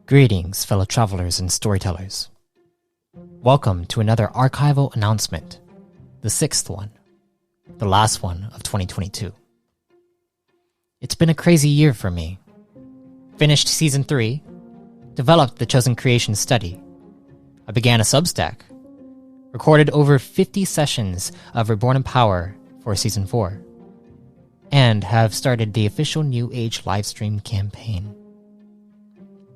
Greetings, fellow travelers and storytellers. Welcome to another Archival Announcement, the sixth one, the last one of 2022. It's been a crazy year for me. Finished Season 3, developed the Chosen Creation study. I began a Substack, recorded over 50 sessions of Reborn in Power for Season 4, and have started the official New Age livestream campaign.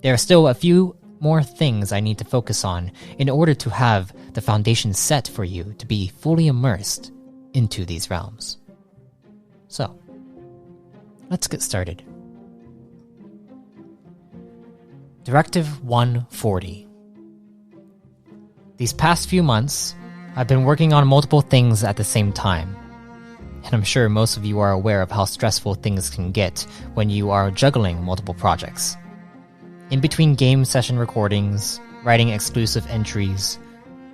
There are still a few more things I need to focus on in order to have the foundation set for you to be fully immersed into these realms. So, let's get started. Directive 140. These past few months, I've been working on multiple things at the same time. And I'm sure most of you are aware of how stressful things can get when you are juggling multiple projects. In between game session recordings, writing exclusive entries,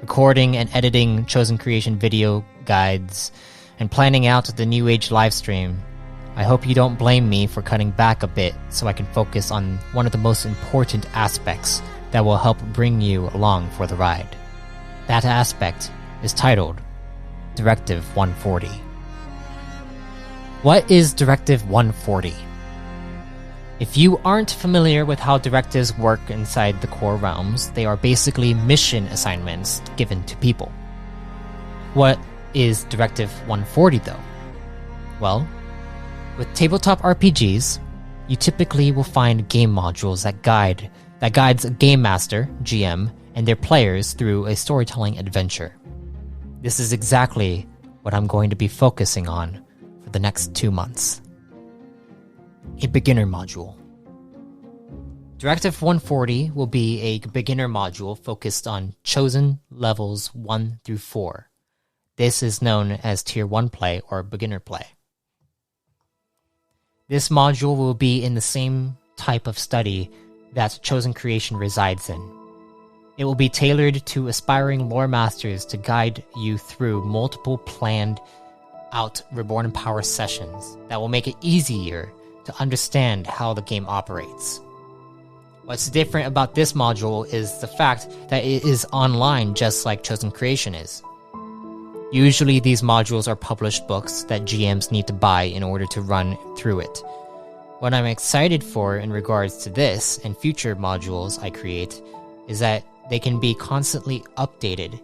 recording and editing Chosen Creation video guides, and planning out the New Age livestream, I hope you don't blame me for cutting back a bit so I can focus on one of the most important aspects that will help bring you along for the ride. That aspect is titled Directive 140. What is Directive 140? If you aren't familiar with how directives work inside the core realms, they are basically mission assignments given to people. What is Directive 140 though? Well, with tabletop RPGs, you typically will find game modules that guides a game master, GM, and their players through a storytelling adventure. This is exactly what I'm going to be focusing on for the next 2 months. A beginner module. Directive 140 will be a beginner module focused on chosen levels 1 through 4. This is known as Tier 1 play or beginner play. This module will be in the same type of study that Chosen Creation resides in. It will be tailored to aspiring lore masters to guide you through multiple planned out Reborn in Power sessions that will make it easier to understand how the game operates. What's different about this module is the fact that it is online just like Chosen Creation is. Usually these modules are published books that GMs need to buy in order to run through it. What I'm excited for in regards to this and future modules I create is that they can be constantly updated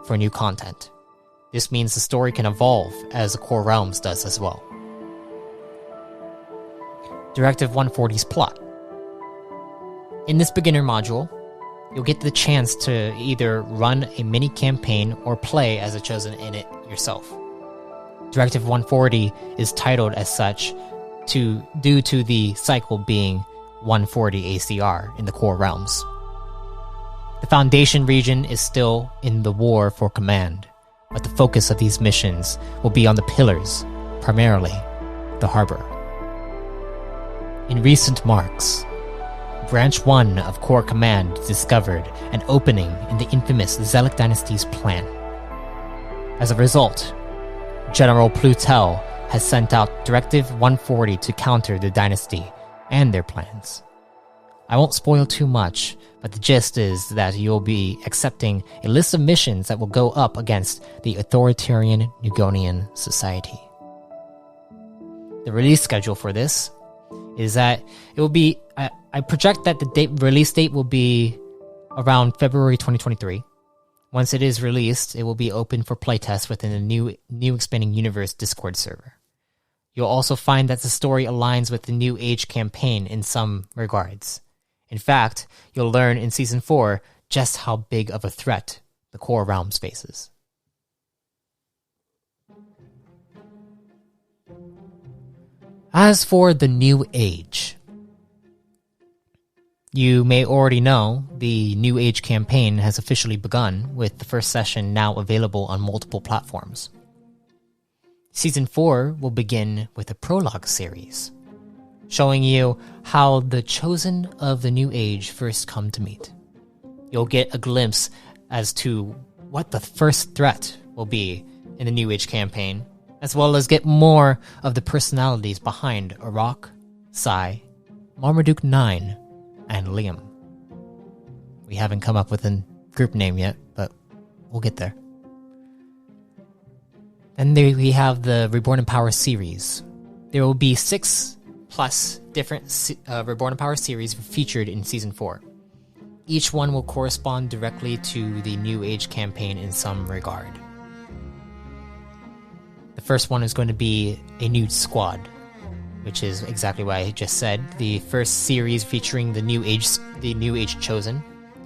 for new content. This means the story can evolve as the Core Realms does as well. Directive 140's plot. In this beginner module, you'll get the chance to either run a mini campaign or play as a chosen in it yourself. Directive 140 is titled as such due to the cycle being 140 ACR in the Core Realms. The Foundation region is still in the war for command, but the focus of these missions will be on the pillars, primarily the harbor. In recent marks, Branch 1 of Core Command discovered an opening in the infamous Zealot Dynasty's plan. As a result, General Plutel has sent out Directive 140 to counter the Dynasty and their plans. I won't spoil too much, but the gist is that you'll be accepting a list of missions that will go up against the authoritarian Nugonian society. The release schedule for this is that it will be, I project that the release date will be around February 2023. Once it is released, it will be open for playtest within the new Expanding Universe Discord server. You'll also find that the story aligns with the New Age campaign in some regards. In fact, you'll learn in Season 4 just how big of a threat the Core Realms faces. As for the New Age, you may already know the New Age campaign has officially begun, with the first session now available on multiple platforms. Season 4 will begin with a prologue series, showing you how the Chosen of the New Age first come to meet. You'll get a glimpse as to what the first threat will be in the New Age campaign, as well as get more of the personalities behind Arak, Sai, Marmaduke 9, and Liam. We haven't come up with a group name yet, but we'll get there. Then we have the Reborn in Power series. There will be 6+ different Reborn in Power series featured in Season 4. Each one will correspond directly to the New Age campaign in some regard. The first one is going to be a new squad, which is exactly what I just said. The first series featuring the New Age Chosen.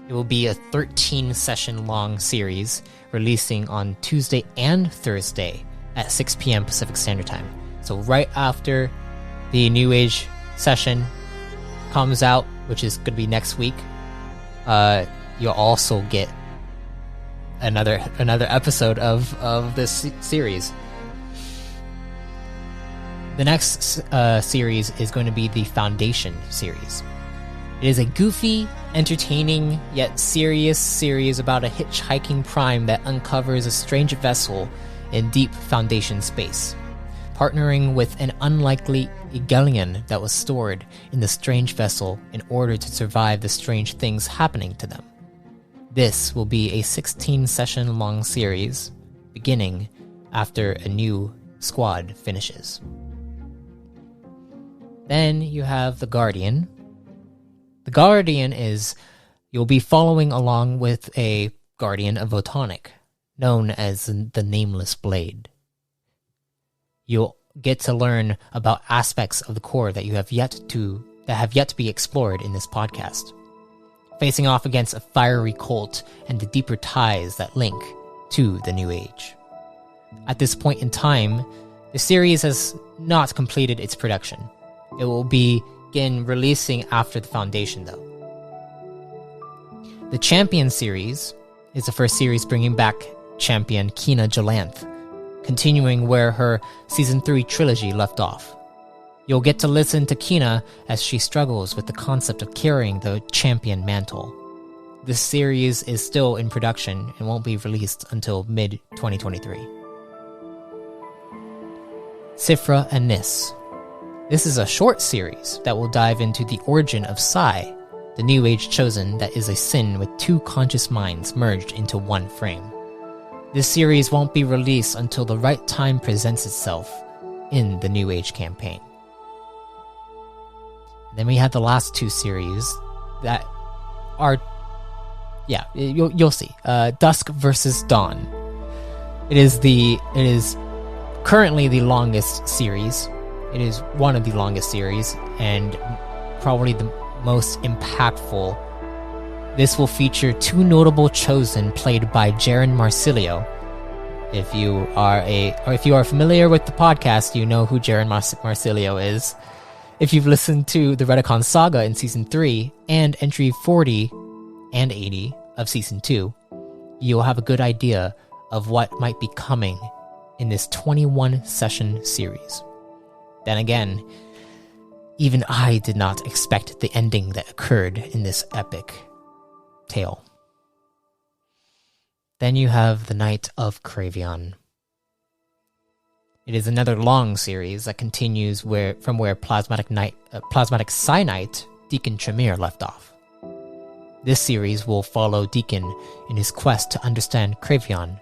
It will be a 13-session long series releasing on Tuesday and Thursday at 6 p.m. Pacific Standard Time. So right after the New Age session comes out, which is going to be next week, you'll also get another episode of this series. The next series is going to be the Foundation series. It is a goofy, entertaining, yet serious series about a hitchhiking prime that uncovers a strange vessel in deep Foundation space, partnering with an unlikely Egelian that was stored in the strange vessel in order to survive the strange things happening to them. This will be a 16-session long series, beginning after a new squad finishes. Then you have the Guardian. The Guardian is, you'll be following along with a Guardian of Photonic, known as the Nameless Blade. You'll get to learn about aspects of the core that have yet to be explored in this podcast, facing off against a fiery cult and the deeper ties that link to the New Age. At this point in time, the series has not completed its production. It will begin releasing after the Foundation, though. The Champion series is the first series bringing back champion Kina Jalanth, continuing where her Season 3 trilogy left off. You'll get to listen to Kina as she struggles with the concept of carrying the champion mantle. This series is still in production and won't be released until mid-2023. Sifra and Nis. This is a short series that will dive into the origin of Psi, the New Age Chosen that is a sin with two conscious minds merged into one frame. This series won't be released until the right time presents itself in the New Age campaign. Then we have the last two series that are, you'll see. Dusk versus Dawn. It is currently the longest series. It is one of the longest series and probably the most impactful. This will feature two notable Chosen played by Jaren Marsilio. If you are familiar with the podcast, you know who Jaren Marsilio is. If you've listened to the Redicon Saga in Season 3 and Entry 40 and 80 of Season 2, you'll have a good idea of what might be coming in this 21-session series. Then again, even I did not expect the ending that occurred in this epic tale. Then you have The Night of Cravion. It is another long series that continues from where Plasmatic Psi Knight Deacon Tremere left off. This series will follow Deacon in his quest to understand Cravion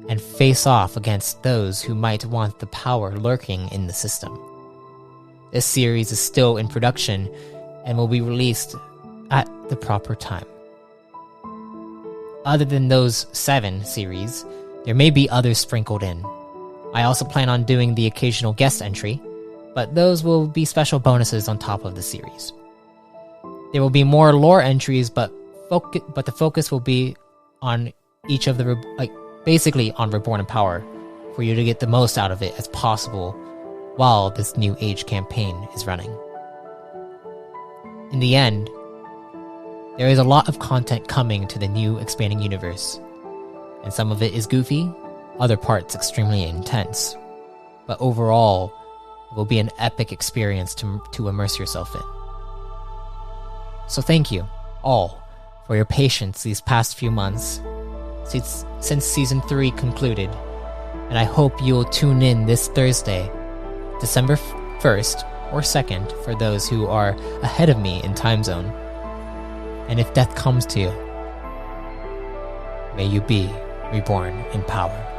and face off against those who might want the power lurking in the system. This series is still in production and will be released at the proper time. Other than those 7 series, there may be others sprinkled in. I also plan on doing the occasional guest entry, but those will be special bonuses on top of the series. There will be more lore entries, but the focus will be on each of the basically on Reborn in Power, for you to get the most out of it as possible while this New Age campaign is running. In the end, there is a lot of content coming to the new expanding universe, and some of it is goofy, other parts extremely intense, but overall, it will be an epic experience to immerse yourself in. So thank you, all, for your patience these past few months, since Season 3 concluded, and I hope you will tune in this Thursday, December 1st or 2nd for those who are ahead of me in time zone. And if death comes to you, May you be reborn in power.